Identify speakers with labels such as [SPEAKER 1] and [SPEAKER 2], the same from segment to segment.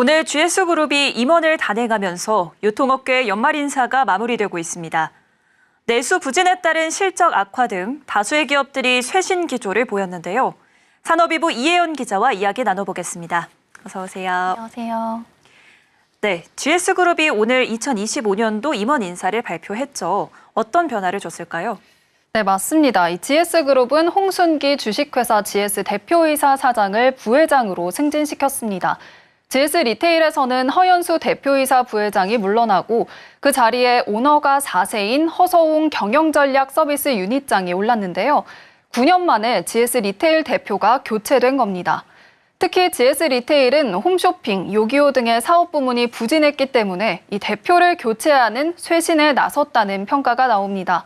[SPEAKER 1] 오늘 GS그룹이 임원을 단행하면서 유통업계 연말 인사가 마무리되고 있습니다. 내수 부진에 따른 실적 악화 등 다수의 기업들이 쇄신 기조를 보였는데요. 산업이부 이혜연 기자와 이야기 나눠보겠습니다. 어서 오세요.
[SPEAKER 2] 안녕하세요.
[SPEAKER 1] 네, GS그룹이 오늘 2025년도 임원 인사를 발표했죠. 어떤 변화를 줬을까요?
[SPEAKER 2] 네, 맞습니다. 이 GS그룹은 홍순기 주식회사 GS 대표이사 사장을 부회장으로 승진시켰습니다. GS 리테일에서는 허연수 대표이사 부회장이 물러나고 그 자리에 오너가 4세인 허서웅 경영전략 서비스 유닛장이 올랐는데요. 9년 만에 GS 리테일 대표가 교체된 겁니다. 특히 GS 리테일은 홈쇼핑, 요기요 등의 사업 부문이 부진했기 때문에 이 대표를 교체하는 쇄신에 나섰다는 평가가 나옵니다.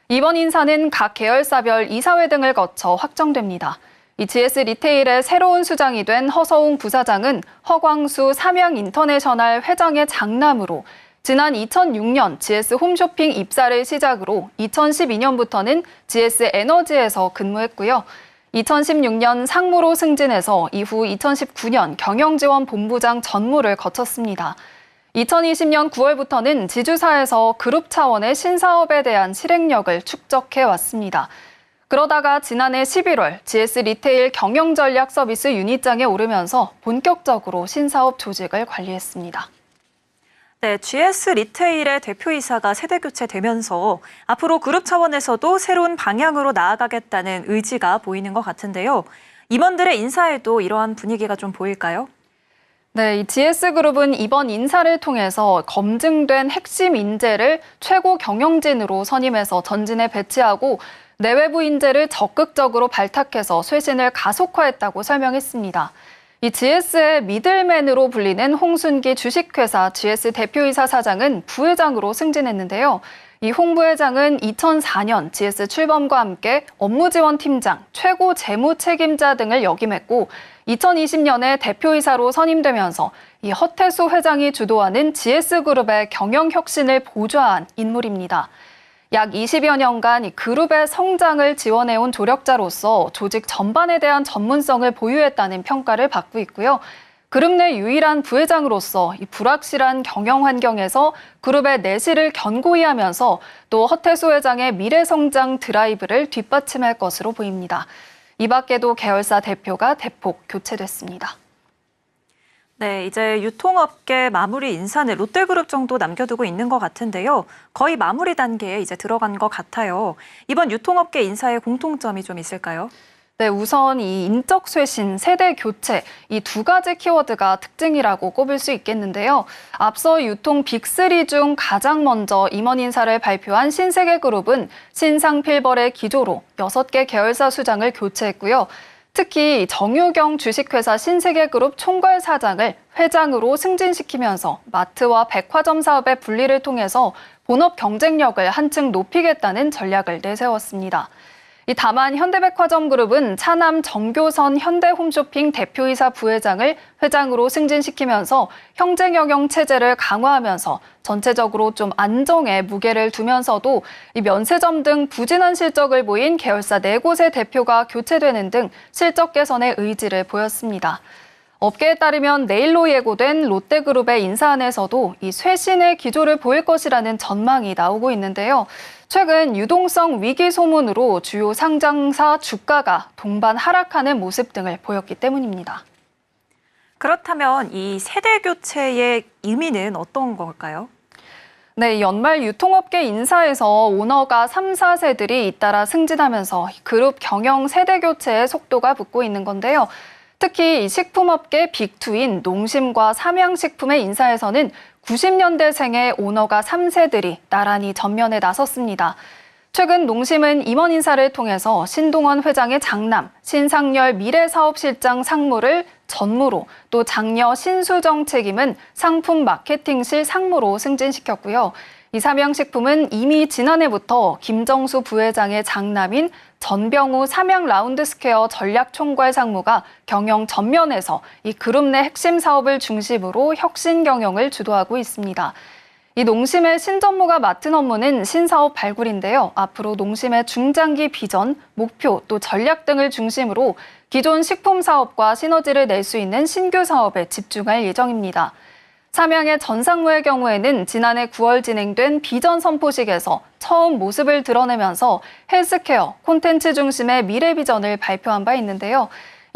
[SPEAKER 2] 이번 인사는 각 계열사별 이사회 등을 거쳐 확정됩니다. 이 GS 리테일의 새로운 수장이 된 허서웅 부사장은 허광수 삼양인터내셔널 회장의 장남으로 지난 2006년 GS 홈쇼핑 입사를 시작으로 2012년부터는 GS 에너지에서 근무했고요. 2016년 상무로 승진해서 이후 2019년 경영지원본부장 전무를 거쳤습니다. 2020년 9월부터는 지주사에서 그룹 차원의 신사업에 대한 실행력을 축적해왔습니다. 그러다가 지난해 11월 GS 리테일 경영전략 서비스 유닛장에 오르면서 본격적으로 신사업 조직을 관리했습니다.
[SPEAKER 1] 네, GS 리테일의 대표이사가 세대 교체되면서 앞으로 그룹 차원에서도 새로운 방향으로 나아가겠다는 의지가 보이는 것 같은데요. 임원들의 인사에도 이러한 분위기가 좀 보일까요?
[SPEAKER 2] 네, 이 GS그룹은 이번 인사를 통해서 검증된 핵심 인재를 최고 경영진으로 선임해서 전진에 배치하고 내외부 인재를 적극적으로 발탁해서 쇄신을 가속화했다고 설명했습니다. 이 GS의 미들맨으로 불리는 홍순기 주식회사 GS 대표이사 사장은 부회장으로 승진했는데요. 이 홍 부회장은 2004년 GS 출범과 함께 업무지원팀장, 최고 재무 책임자 등을 역임했고 2020년에 대표이사로 선임되면서 이 허태수 회장이 주도하는 GS그룹의 경영혁신을 보좌한 인물입니다. 약 20여 년간 이 그룹의 성장을 지원해온 조력자로서 조직 전반에 대한 전문성을 보유했다는 평가를 받고 있고요. 그룹 내 유일한 부회장으로서 이 불확실한 경영 환경에서 그룹의 내실을 견고히 하면서 또 허태수 회장의 미래 성장 드라이브를 뒷받침할 것으로 보입니다. 이 밖에도 계열사 대표가 대폭 교체됐습니다.
[SPEAKER 1] 네, 이제 유통업계 마무리 인사는 롯데그룹 정도 남겨두고 있는 것 같은데요. 거의 마무리 단계에 이제 들어간 것 같아요. 이번 유통업계 인사의 공통점이 좀 있을까요?
[SPEAKER 2] 네, 우선 이 인적 쇄신, 세대 교체 이 두 가지 키워드가 특징이라고 꼽을 수 있겠는데요. 앞서 유통 빅3 중 가장 먼저 임원 인사를 발표한 신세계그룹은 신상필벌의 기조로 6개 계열사 수장을 교체했고요. 특히 정유경 주식회사 신세계그룹 총괄 사장을 회장으로 승진시키면서 마트와 백화점 사업의 분리를 통해서 본업 경쟁력을 한층 높이겠다는 전략을 내세웠습니다. 다만 현대백화점그룹은 차남 정교선 현대홈쇼핑 대표이사 부회장을 회장으로 승진시키면서 형제경영 체제를 강화하면서 전체적으로 좀 안정에 무게를 두면서도 이 면세점 등 부진한 실적을 보인 계열사 4곳의 대표가 교체되는 등 실적 개선의 의지를 보였습니다. 업계에 따르면 내일로 예고된 롯데그룹의 인사안에서도 이 쇄신의 기조를 보일 것이라는 전망이 나오고 있는데요. 최근 유동성 위기 소문으로 주요 상장사 주가가 동반 하락하는 모습 등을 보였기 때문입니다.
[SPEAKER 1] 그렇다면 이 세대 교체의 의미는 어떤 걸까요?
[SPEAKER 2] 네, 연말 유통업계 인사에서 오너가 3, 4세들이 잇따라 승진하면서 그룹 경영 세대 교체의 속도가 붙고 있는 건데요. 특히 이 식품업계 빅2인 농심과 삼양식품의 인사에서는 90년대생의 오너가 3세들이 나란히 전면에 나섰습니다. 최근 농심은 임원 인사를 통해서 신동원 회장의 장남, 신상열 미래사업실장 상무를 전무로, 또 장녀 신수정 책임은 상품 마케팅실 상무로 승진시켰고요. 이 삼양식품은 이미 지난해부터 김정수 부회장의 장남인 전병우 삼양라운드스퀘어 전략총괄 상무가 경영 전면에서 이 그룹 내 핵심 사업을 중심으로 혁신 경영을 주도하고 있습니다. 이 농심의 신전무가 맡은 업무는 신사업 발굴인데요. 앞으로 농심의 중장기 비전, 목표, 또 전략 등을 중심으로 기존 식품 사업과 시너지를 낼 수 있는 신규 사업에 집중할 예정입니다. 삼양의 전상무의 경우에는 지난해 9월 진행된 비전 선포식에서 처음 모습을 드러내면서 헬스케어, 콘텐츠 중심의 미래 비전을 발표한 바 있는데요.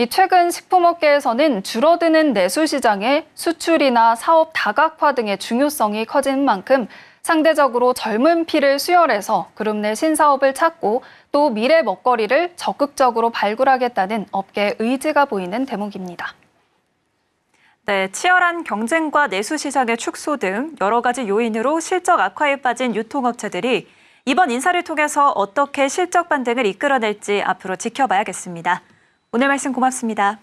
[SPEAKER 2] 최근 식품업계에서는 줄어드는 내수 시장의 수출이나 사업 다각화 등의 중요성이 커지는 만큼 상대적으로 젊은 피를 수혈해서 그룹 내 신사업을 찾고 또 미래 먹거리를 적극적으로 발굴하겠다는 업계의 의지가 보이는 대목입니다.
[SPEAKER 1] 네, 치열한 경쟁과 내수 시장의 축소 등 여러 가지 요인으로 실적 악화에 빠진 유통업체들이 이번 인사를 통해서 어떻게 실적 반등을 이끌어낼지 앞으로 지켜봐야겠습니다. 오늘 말씀 고맙습니다.